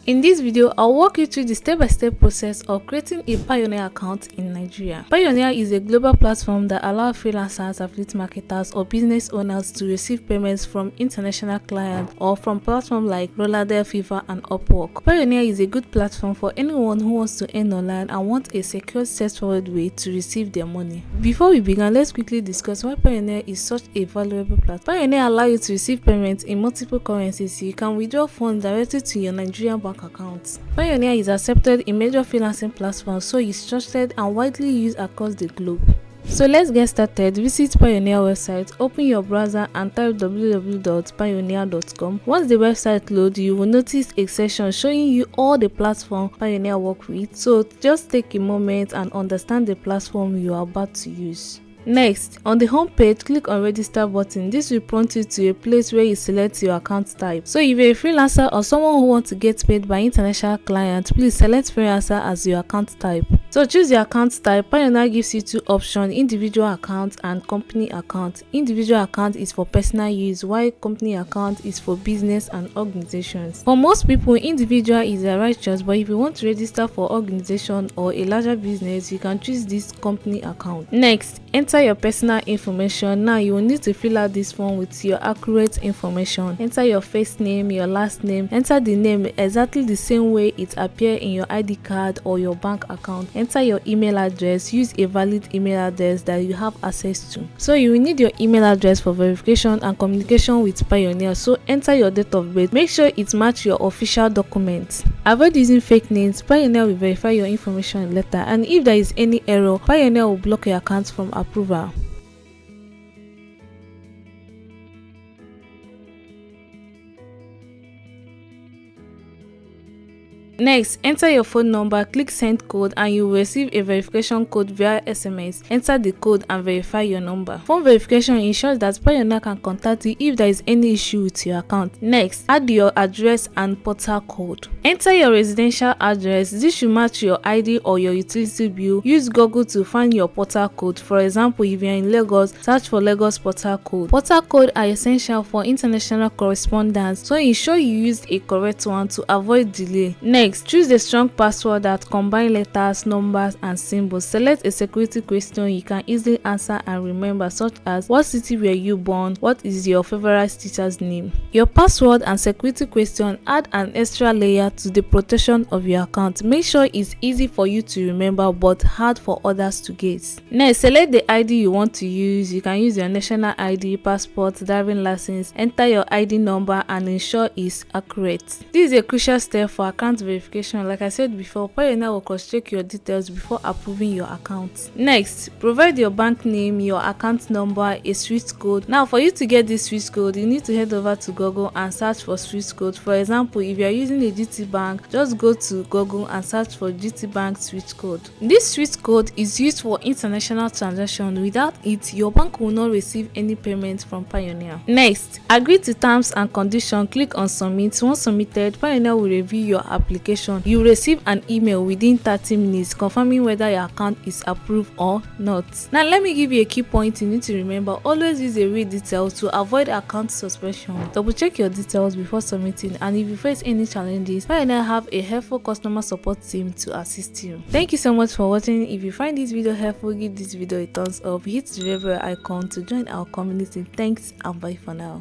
In this video, I'll walk you through the step-by-step process of creating a Payoneer account in Nigeria. Payoneer is a global platform that allows freelancers, affiliate marketers, or business owners to receive payments from international clients or from platforms like Rolladale, Fiverr, and Upwork. Payoneer is a good platform for anyone who wants to earn online and wants a secure, straightforward way to receive their money. Before we begin, let's quickly discuss why Payoneer is such a valuable platform. Payoneer allows you to receive payments in multiple currencies. You can withdraw funds directly to your Nigerian bank account. Payoneer is accepted in major freelancing platforms, so it's trusted and widely used across the globe. So let's get started. Visit Payoneer website, open your browser and type www.payoneer.com. Once the website loads, you will notice a section showing you all the platforms Payoneer work with. So just take a moment and understand the platform you are about to use. Next, on the home page, click on register button. This will prompt you to a place where you select your account type. So if you're a freelancer or someone who wants to get paid by international clients, please select freelancer as your account type. So choose your account type. Payoneer gives you two options: individual account and company account. Individual account is for personal use, while company account is for business and organizations. For most people, individual is the right choice, but if you want to register for organization or a larger business, you can choose this company account. Next, enter your personal information. Now you will need to fill out this form with your accurate information. Enter your first name, your last name. Enter the name exactly the same way it appears in your ID card or your bank account. Enter your email address. Use a valid email address that you have access to. So you will need your email address for verification and communication with Payoneer. So enter your date of birth. Make sure it matches your official documents. Avoid using fake names. Payoneer will verify your information later, and if there is any error, Payoneer will block your account from approval. Next, enter your phone number, click send code, and you will receive a verification code via SMS. Enter the code and verify your number. Phone verification ensures that Payoneer can contact you if there is any issue with your account. Next, add your address and portal code. Enter your residential address. This should match your ID or your utility bill. Use Google to find your portal code. For example, if you are in Lagos, search for Lagos portal code. Portal code are essential for international correspondence, so ensure you use a correct one to avoid delay. Next, choose a strong password that combines letters, numbers, and symbols. Select a security question you can easily answer and remember, such as what city were you born, what is your favorite teacher's name. Your password and security question add an extra layer to the protection of your account. Make sure it's easy for you to remember but hard for others to guess. Next, select the ID you want to use. You can use your national ID, passport, driving license. Enter your ID number and ensure it's accurate. This is a crucial step for account verification. Like I said before, Payoneer will cross-check your details before approving your account. Next, provide your bank name, your account number, a Swift code. Now, for you to get this Swift code, you need to head over to Google and search for Swift code. For example, if you are using a GT Bank, just go to Google and search for GT Bank Swift code. This Swift code is used for international transactions. Without it, your bank will not receive any payment from Payoneer. Next, agree to terms and conditions. Click on submit. Once submitted, Payoneer will review your application. You will receive an email within 30 minutes confirming whether your account is approved or not. Now let me give you a key point you need to remember. Always use a real details to avoid account suspension. Double check your details before submitting, and if you face any challenges, Payoneer have a helpful customer support team to assist you. Thank you so much for watching. If you find this video helpful, give this video a thumbs up, hit the red bell icon to join our community. Thanks and bye for now.